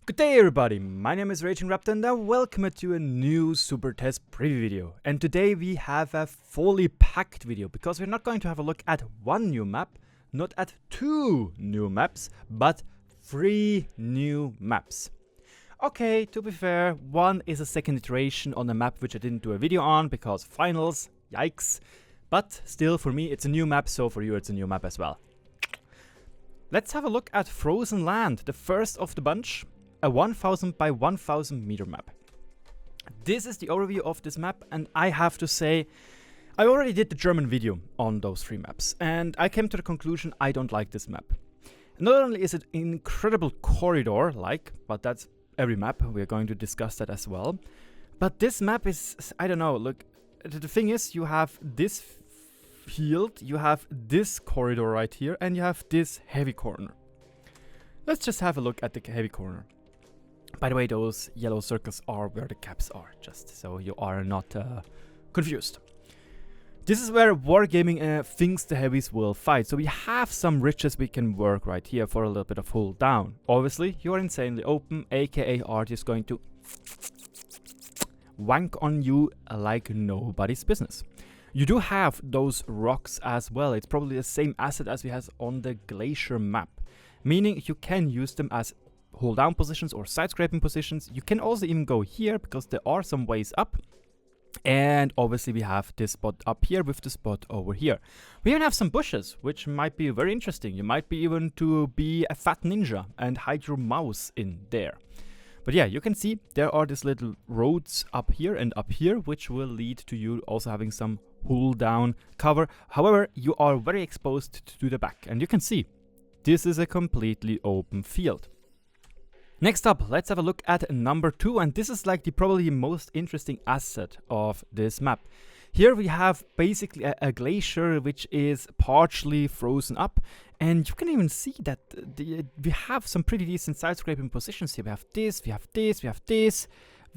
Good day everybody, my name is RagingRaptor and welcome to a new SuperTest preview video. And today we have a fully packed video because we're not going to have a look at one new map, not at two new maps, but three new maps. Okay, to be fair, one is a second iteration on a map which I didn't do a video on because finals, yikes. But still, for me it's a new map, so for you it's a new map as well. Let's have a look at Frozen Land, the first of the bunch. A 1000 by 1000 meter map. This is the overview of this map, and I have to say, I already did the German video on those three maps, and I came to the conclusion I don't like this map. Not only is it an incredible corridor-like, but that's every map, we're going to discuss that as well. But this map is, I don't know, look, the thing is, you have this field, you have this corridor right here, and you have this heavy corner. Let's just have a look at the heavy corner. By the way, those yellow circles are where the caps are, just so you are not confused. This is where Wargaming thinks the heavies will fight, so we have some riches we can work right here for a little bit of hold down. Obviously, you are insanely open, aka Art is going to wank on you like nobody's business. You do have those rocks as well, it's probably the same asset as we have on the Glacier map, meaning you can use them as hold down positions or side scraping positions. You can also even go here because there are some ways up. And obviously we have this spot up here with the spot over here. We even have some bushes, which might be very interesting. You might be even to be a fat ninja and hide your mouse in there. But yeah, you can see there are these little roads up here and up here, which will lead to you also having some hold down cover. However, you are very exposed to the back, and you can see this is a completely open field. Next up, let's have a look at number 2, and this is like the probably most interesting asset of this map. Here we have basically a glacier which is partially frozen up, and you can even see that we have some pretty decent side scraping positions here. We have this, we have this, we have this,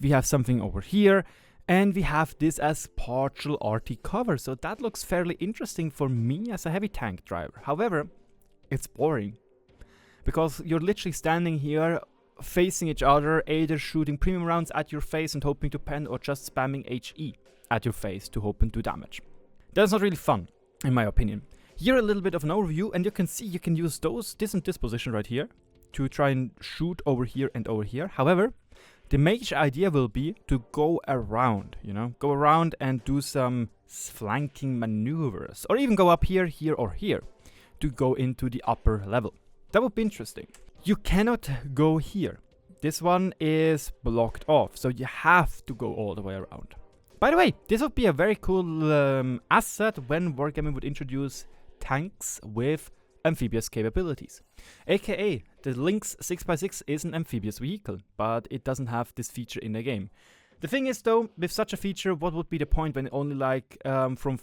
we have something over here, and we have this as partial RT cover, so that looks fairly interesting for me as a heavy tank driver. However, it's boring, because you're literally standing here facing each other, either shooting premium rounds at your face and hoping to pen, or just spamming HE at your face to hope and do damage. That's not really fun, in my opinion. Here a little bit of an overview, and you can see you can use this and this position right here to try and shoot over here and over here. However, the major idea will be to go around, go around and do some flanking maneuvers, or even go up here, here, or here to go into the upper level. That would be interesting. You cannot go here. This one is blocked off, so you have to go all the way around. By the way, this would be a very cool asset when Wargaming would introduce tanks with amphibious capabilities. AKA, the Lynx 6x6 is an amphibious vehicle, but it doesn't have this feature in the game. The thing is though, with such a feature, what would be the point when only like from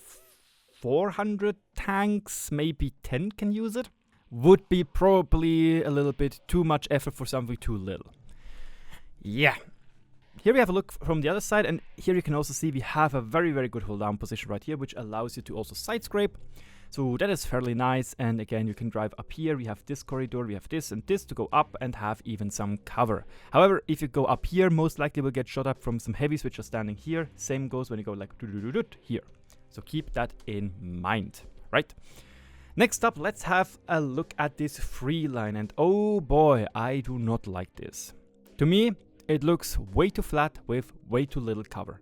400 tanks, maybe 10 can use it? Would be probably a little bit too much effort for something too little. Yeah. Here we have a look from the other side, and here you can also see we have a very, very good hold down position right here, which allows you to also side scrape. So that is fairly nice, and again you can drive up here, we have this corridor, we have this and this to go up and have even some cover. However, if you go up here, most likely will get shot up from some heavies which are standing here. Same goes when you go like here. So keep that in mind, right? Next up, let's have a look at this free line, and oh boy, I do not like this. To me, it looks way too flat with way too little cover.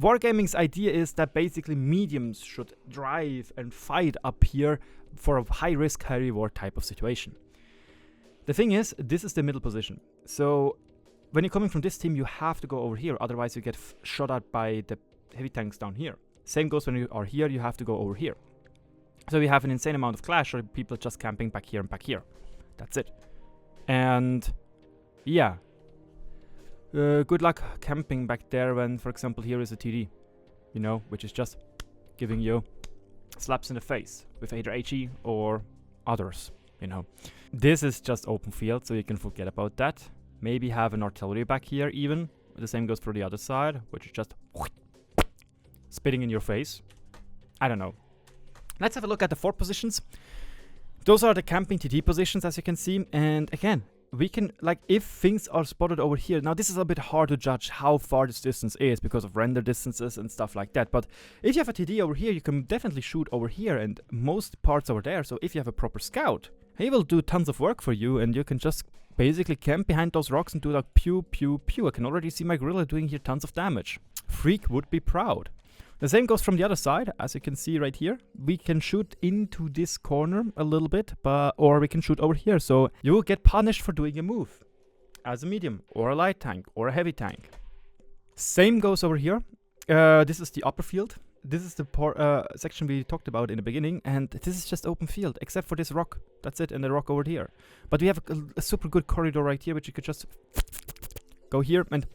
Wargaming's idea is that basically mediums should drive and fight up here for a high risk, high reward type of situation. The thing is, this is the middle position. So when you're coming from this team, you have to go over here, otherwise you get shot at by the heavy tanks down here. Same goes when you are here, you have to go over here. So we have an insane amount of clash, or people just camping back here and back here. That's it. And yeah. Good luck camping back there when, for example, here is a TD. Which is just giving you slaps in the face with either HE or others, This is just open field, so you can forget about that. Maybe have an artillery back here even. The same goes for the other side, which is just spitting in your face. I don't know. Let's have a look at the fort positions. Those are the camping TT positions, as you can see. And again, we can, like, if things are spotted over here, now this is a bit hard to judge how far this distance is because of render distances and stuff like that, but if you have a TD over here, you can definitely shoot over here and most parts over there. So if you have a proper scout, he will do tons of work for you, and you can just basically camp behind those rocks and do like pew pew pew. I can already see my gorilla doing here tons of damage. Freak would be proud. The same goes from the other side. As you can see right here, we can shoot into this corner a little bit, or we can shoot over here. So you will get punished for doing a move as a medium or a light tank or a heavy tank. Same goes over here. This is the upper field. This is the section we talked about in the beginning, and this is just open field except for this rock. That's it, and the rock over here. But we have a super good corridor right here, which you could just go here and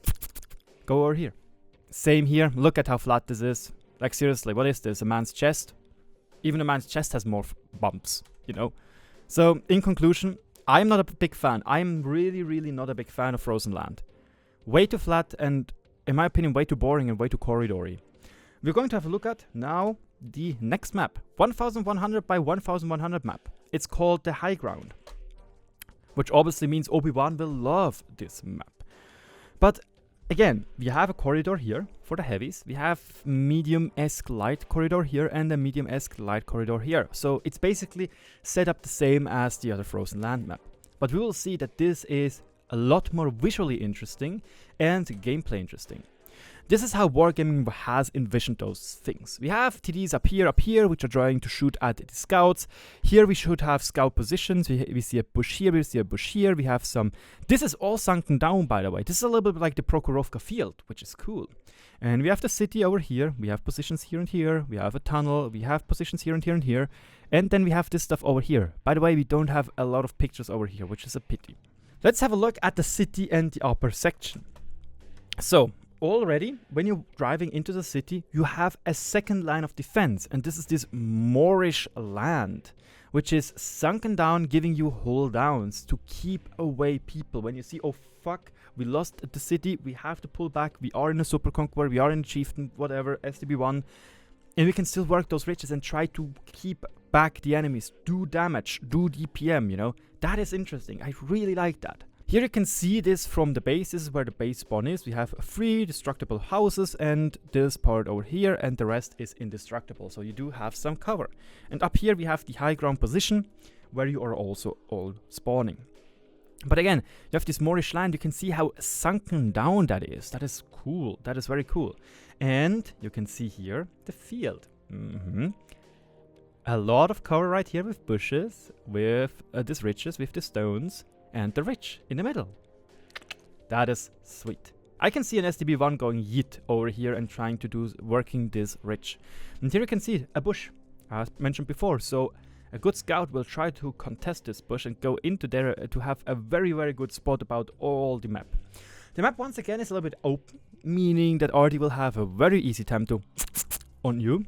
go over here. Same here. Look at how flat this is. Like, seriously, what is this? A man's chest? Even a man's chest has more bumps, you know? So, in conclusion, I'm not a big fan. I'm really, really not a big fan of Frozen Land. Way too flat and, in my opinion, way too boring and way too corridory. We're going to have a look at now the next map. 1100 by 1100 map. It's called the High Ground. Which obviously means Obi-Wan will love this map. But again, we have a corridor here for the heavies. We have medium-esque light corridor here and a medium-esque light corridor here. So it's basically set up the same as the other Frozen Land map. But we will see that this is a lot more visually interesting and gameplay interesting. This is how Wargaming has envisioned those things. We have TDs up here, which are trying to shoot at the scouts. Here we should have scout positions. We see a bush here, we see a bush here. We have some... This is all sunken down, by the way. This is a little bit like the Prokhorovka field, which is cool. And we have the city over here. We have positions here and here. We have a tunnel. We have positions here and here and here. And then we have this stuff over here. By the way, we don't have a lot of pictures over here, which is a pity. Let's have a look at the city and the upper section. So... already, when you're driving into the city, you have a second line of defense, and this is this Moorish land, which is sunken down, giving you hold downs to keep away people. When you see, oh fuck, we lost the city, we have to pull back, we are in a super conqueror, we are in chieftain, whatever, STB1, and we can still work those ridges and try to keep back the enemies, do damage, do DPM, you know. That is interesting. I really like that. Here you can see this from the base. This is where the base spawn is. We have 3 destructible houses and this part over here, and the rest is indestructible. So you do have some cover. And up here we have the high ground position where you are also all spawning. But again, you have this Moorish land. You can see how sunken down that is. That is cool. That is very cool. And you can see here the field. A lot of cover right here with bushes, with these ridges, with the stones. And the ridge in the middle. That is sweet. I can see an STB1 going yeet over here and trying to do working this ridge. And here you can see a bush, as mentioned before. So a good scout will try to contest this bush and go into there to have a very, very good spot about all the map. The map once again is a little bit open, meaning that Artie will have a very easy time to on you.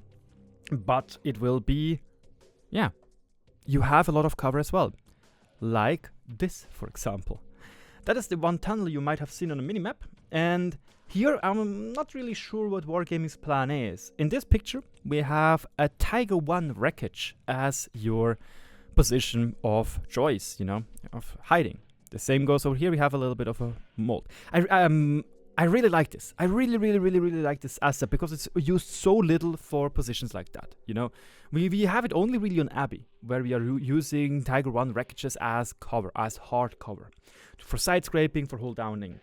But it will be, yeah, you have a lot of cover as well. Like this, for example. That is the one tunnel you might have seen on a minimap. And here I'm not really sure what Wargaming's plan is. In this picture, we have a Tiger 1 wreckage as your position of choice, you know, of hiding. The same goes over here. We have a little bit of a mold. I really like this. I really like this asset because it's used so little for positions like that, you know. We have it only really on Abbey, where we are using Tiger 1 wreckages as cover, as hard cover. For side scraping, for hold downing.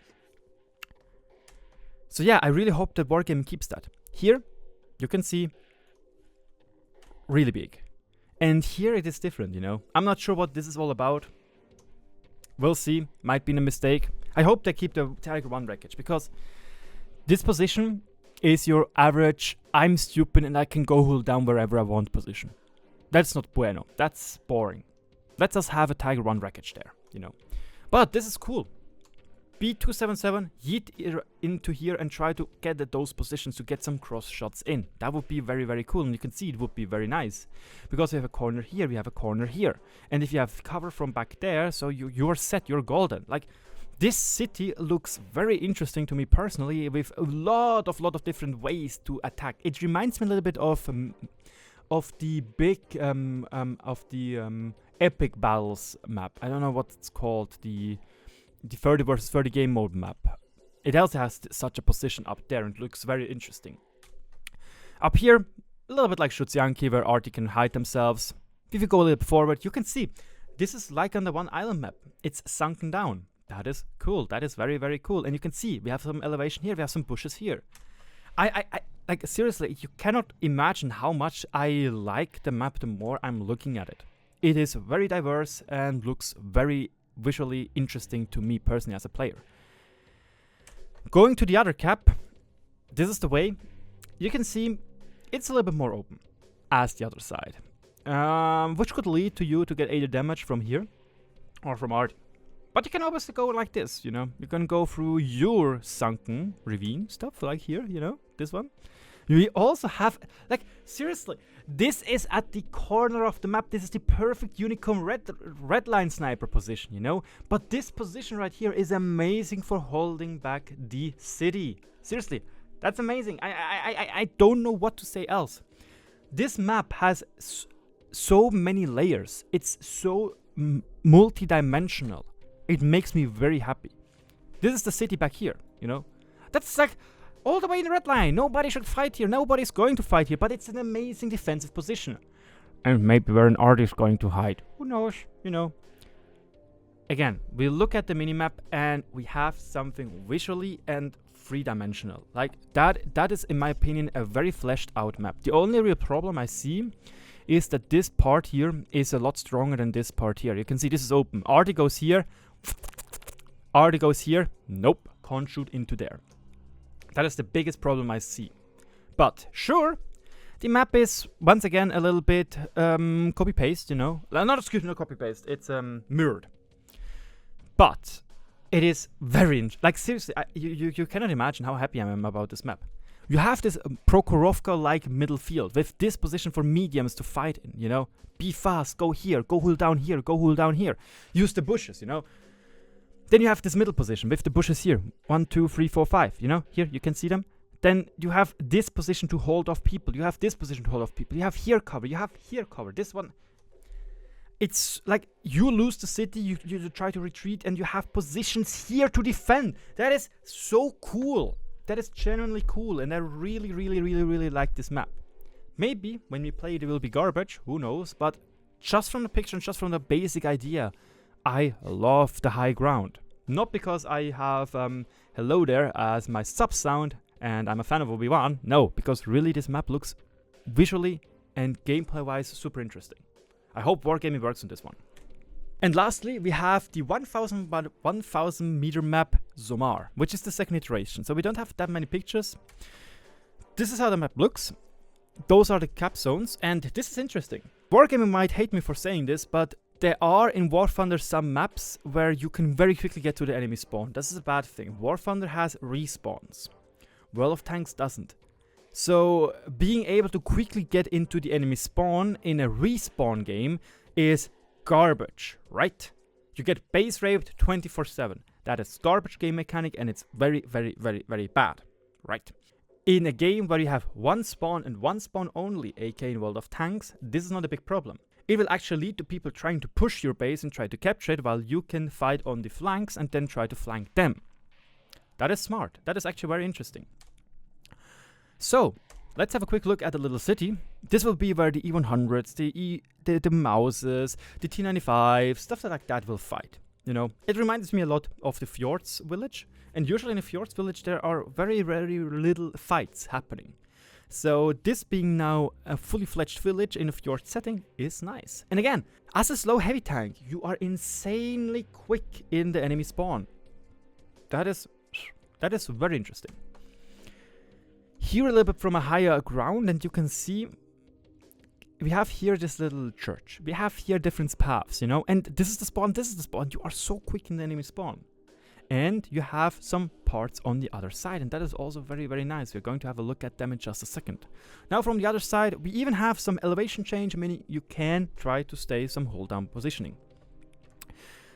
So yeah, I really hope that Wargaming keeps that. Here, you can see, really big. And here it is different, you know. I'm not sure what this is all about. We'll see. Might be a mistake. I hope they keep the Tiger 1 wreckage, because this position is your average, I'm stupid and I can go hold down wherever I want position. That's not bueno. That's boring. Let's just have a Tiger 1 wreckage there, you know. But this is cool. B277, yeet into here and try to get at those positions to get some cross shots in. That would be very, very cool, and you can see it would be very nice. Because we have a corner here, we have a corner here. And if you have cover from back there, so you're set, you're golden. Like, this city looks very interesting to me personally, with a lot of different ways to attack. It reminds me a little bit of the big epic battles map. I don't know what it's called. the 30 versus 30 game mode map. It also has such a position up there and looks very interesting. Up here, a little bit like Shutsianki, where Arty can hide themselves. If you go a little bit forward, you can see this is like on the one island map. It's sunken down. That is cool. That is very, very cool. And you can see we have some elevation here. We have some bushes here. I like, seriously, you cannot imagine how much I like the map the more I'm looking at it. It is very diverse and looks very visually interesting to me personally as a player. Going to the other cap, this is the way. You can see it's a little bit more open as the other side, which could lead to you to get 80 damage from here or from Arty. But you can obviously go like this, you know. You can go through your sunken ravine stuff, like here, you know, this one. You also have, like, seriously, this is at the corner of the map. This is the perfect unicorn red line sniper position, you know. But this position right here is amazing for holding back the city. Seriously, that's amazing. I don't know what to say else. This map has so many layers. It's so multi-dimensional. It makes me very happy. This is the city back here, you know. That's like all the way in the red line. Nobody should fight here. Nobody's going to fight here, but it's an amazing defensive position. And maybe where an Arty is going to hide. Who knows, you know. Again, we look at the minimap and we have something visually and three-dimensional. Like, that is, in my opinion, a very fleshed out map. The only real problem I see is that this part here is a lot stronger than this part here. You can see this is open. Arty goes here. Arty goes here. Nope, can't shoot into there. That is the biggest problem I see. But sure, the map is once again a little bit copy-paste, you know. Not copy-paste, it's mirrored. But it is very, like, seriously, you cannot imagine how happy I am about this map. You have this Prokhorovka-like middle field with this position for mediums to fight in, you know. Be fast, go here, go hold down here, go hold down here. Use the bushes, you know. Then you have this middle position with the bushes here. 1, 2, 3, 4, 5, you know. Here, you can see them. Then you have this position to hold off people. You have this position to hold off people. You have here cover. You have here cover. This one. It's like you lose the city, you try to retreat, and you have positions here to defend. That is so cool. That is genuinely cool, and I really, really, really, really like this map. Maybe when we play it, it will be garbage. Who knows? But just from the picture and just from the basic idea, I love the high ground. Not because I have hello there as my sub sound and I'm a fan of Obi-Wan. No, because really this map looks visually and gameplay-wise super interesting. I hope Wargaming works on this one. And lastly, we have the 1000 meter map Sommar, which is the second iteration. So we don't have that many pictures. This is how the map looks. Those are the cap zones, and this is interesting. Wargaming might hate me for saying this, but there are in War Thunder some maps where you can very quickly get to the enemy spawn. This is a bad thing. War Thunder has respawns. World of Tanks doesn't. So being able to quickly get into the enemy spawn in a respawn game is garbage, right? You get base raped 24/7. That is garbage game mechanic, and it's very, very, very, very bad, right? In a game where you have one spawn and one spawn only, aka in World of Tanks, this is not a big problem. It will actually lead to people trying to push your base and try to capture it, while you can fight on the flanks and then try to flank them. That is smart. That is actually very interesting. So, let's have a quick look at the little city. This will be where the E100s, the Mauses, the T95, stuff like that will fight. You know, it reminds me a lot of the Fjords village. And usually in a Fjords village there are very, very little fights happening. So this being now a fully fledged village in a Fjord setting is nice. And again, as a slow heavy tank, you are insanely quick in the enemy spawn. That is very interesting. Here a little bit from a higher ground, and you can see we have here this little church. We have here different paths, you know, and this is the spawn, this is the spawn. You are so quick in the enemy spawn. And you have some parts on the other side, and that is also very, very nice. We're going to have a look at them in just a second. Now from the other side, we even have some elevation change, meaning you can try to stay some hold down positioning.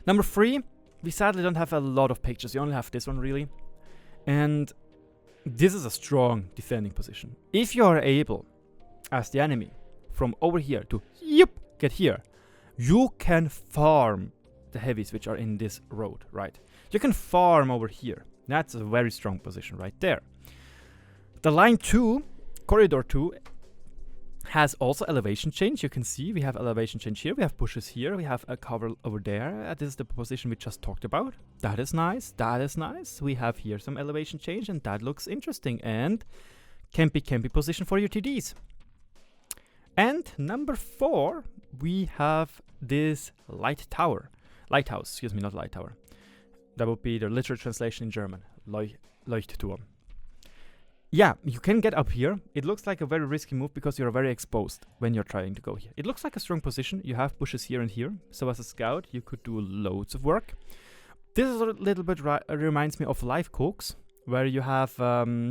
Number 3, we sadly don't have a lot of pictures. You only have this one really. And this is a strong defending position. If you are able, as the enemy, from over here to get here, you can farm the heavies which are in this road, right? You can farm over here. That's a very strong position right there. The line 2, corridor 2, has also elevation change. You can see we have elevation change here. We have bushes here. We have a cover over there. This is the position we just talked about. That is nice. That is nice. We have here some elevation change, and that looks interesting. And campy position for your TDs. And number 4, we have this lighthouse. Excuse me, not light tower. That would be the literal translation in German. Leuchtturm. Yeah, you can get up here. It looks like a very risky move because you're very exposed when you're trying to go here. It looks like a strong position. You have bushes here and here. So as a scout, you could do loads of work. This is a little bit reminds me of live cooks, where you have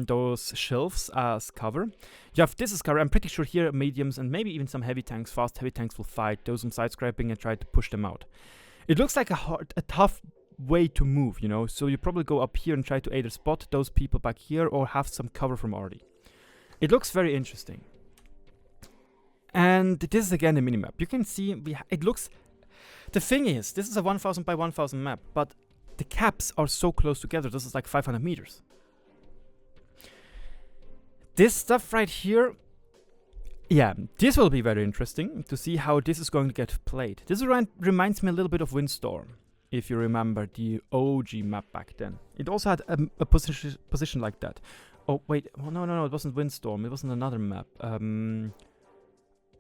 those shelves as cover. You have this as cover. I'm pretty sure here mediums and maybe even some heavy tanks, fast heavy tanks will fight those some side scraping and try to push them out. It looks like a tough way to move, you know, so you probably go up here and try to either spot those people back here or have some cover from already. It looks very interesting. And this is again a minimap. You can see it looks. The thing is, this is a 1000 by 1000 map, but the caps are so close together. This is like 500 meters. This stuff right here, yeah, this will be very interesting to see how this is going to get played. This reminds me a little bit of Windstorm, if you remember the OG map back then. It also had a position like that. Oh, wait. Oh, no, it wasn't Windstorm. It wasn't another map.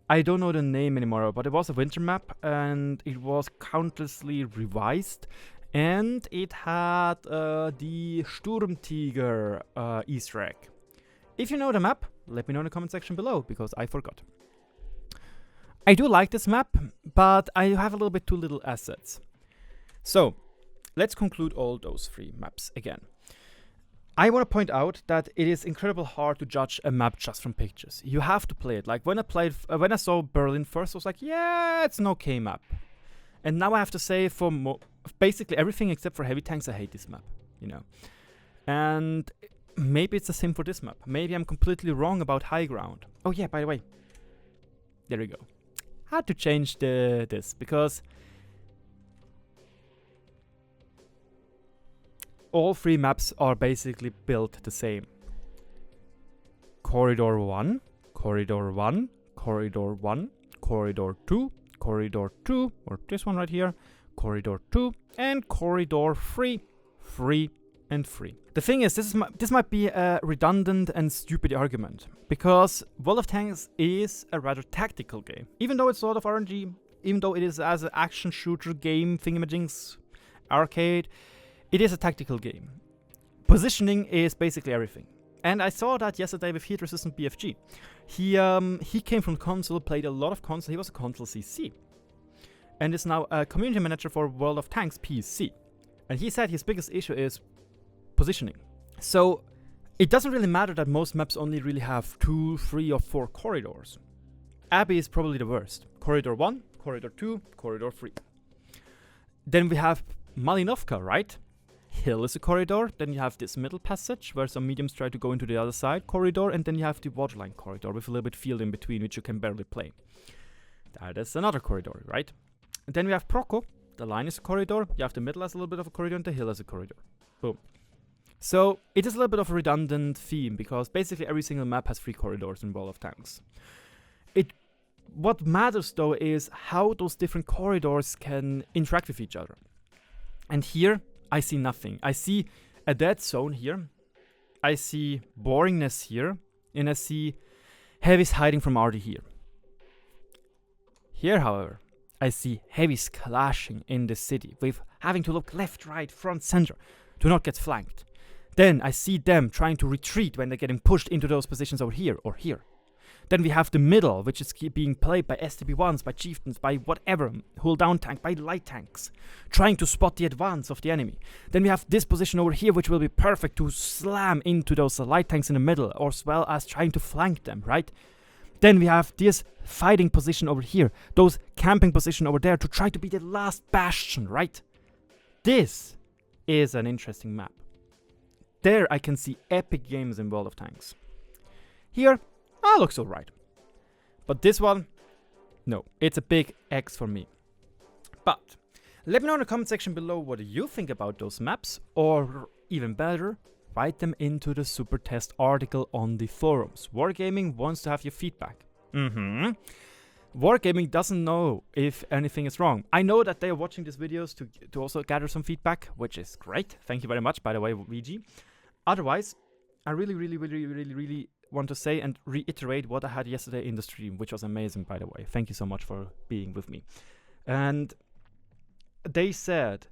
I don't know the name anymore, but it was a winter map, and it was countlessly revised. And it had the Sturmtiger Easter egg. If you know the map, let me know in the comment section below, because I forgot. I do like this map, but I have a little bit too little assets. So, let's conclude all those 3 maps again. I want to point out that it is incredibly hard to judge a map just from pictures. You have to play it. Like when I saw Berlin first, I was like, yeah, it's an okay map. And now I have to say for basically everything except for heavy tanks, I hate this map, you know. And maybe it's the same for this map. Maybe I'm completely wrong about High Ground. Oh yeah, by the way, there we go. Had to change this because all 3 maps are basically built the same. Corridor 1, Corridor 1, Corridor 1, Corridor 2, Corridor 2, or this one right here, Corridor 2, and Corridor 3, 3, and 3. The thing is, this might be a redundant and stupid argument, because World of Tanks is a rather tactical game. Even though it's a lot of RNG, even though it is as an action shooter game, thingamajig's arcade, it is a tactical game. Positioning is basically everything. And I saw that yesterday with Heat Resistant BFG. He came from console, played a lot of console. He was a console CC. And is now a community manager for World of Tanks PC. And he said his biggest issue is positioning. So it doesn't really matter that most maps only really have 2, 3, or 4 corridors. Abbey is probably the worst. Corridor 1, Corridor 2, Corridor 3. Then we have Malinovka, right? Hill is a corridor, then you have this middle passage where some mediums try to go into the other side corridor, and then you have the waterline corridor with a little bit field in between which you can barely play. That is another corridor, right? And then we have Proco, the line is a corridor, you have the middle as a little bit of a corridor, and the hill as a corridor. Boom. So it is a little bit of a redundant theme because basically every single map has 3 corridors in World of Tanks. What matters though is how those different corridors can interact with each other. And here I see nothing. I see a dead zone here. I see boringness here. And I see heavies hiding from RD here. Here, however, I see heavies clashing in the city with having to look left, right, front, center to not get flanked. Then I see them trying to retreat when they're getting pushed into those positions over here or here. Then we have the middle, which is being played by STB-1s, by chieftains, by whatever, hull down tank, by light tanks, trying to spot the advance of the enemy. Then we have this position over here, which will be perfect to slam into those light tanks in the middle, as well as trying to flank them, right? Then we have this fighting position over here, those camping position over there to try to be the last bastion, right? This is an interesting map. There I can see epic games in World of Tanks. Here, looks alright. But this one, no, it's a big X for me. But Let me know in the comment section below what you think about those maps, or even better, write them into the SuperTest article on the forums. Wargaming wants to have your feedback. Wargaming doesn't know if anything is wrong. I know that they are watching these videos to also gather some feedback, which is great. Thank you very much, by the way, VG. Otherwise, I really want to say and reiterate what I had yesterday in the stream, which was amazing, by the way. Thank you so much for being with me. And they said,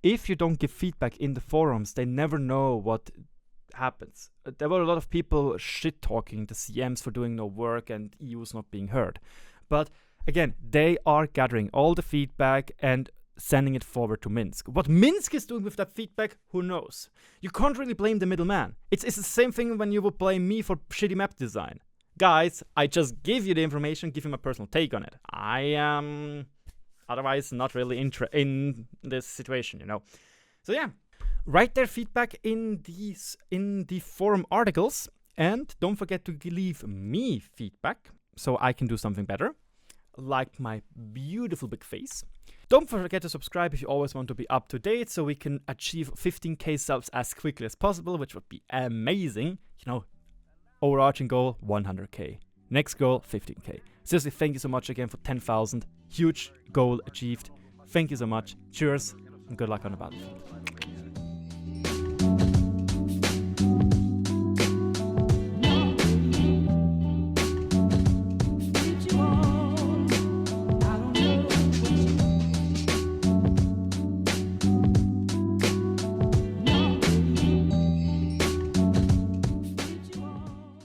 if you don't give feedback in the forums, they never know what happens. There were a lot of people shit-talking the CMs for doing no work and EUs not being heard. But again, they are gathering all the feedback and sending it forward to Minsk. What Minsk is doing with that feedback, who knows? You can't really blame the middleman. It's the same thing when you would blame me for shitty map design. Guys, I just give you the information, give you my personal take on it. I am otherwise not really in this situation, you know. So yeah, write their feedback in the forum articles, and don't forget to leave me feedback so I can do something better, like my beautiful big face. Don't forget to subscribe if you always want to be up to date, so we can achieve 15k subs as quickly as possible, which would be amazing. You know, overarching goal, 100k. Next goal, 15k. Seriously, thank you so much again for 10,000. Huge goal achieved. Thank you so much. Cheers, and good luck on the battlefield.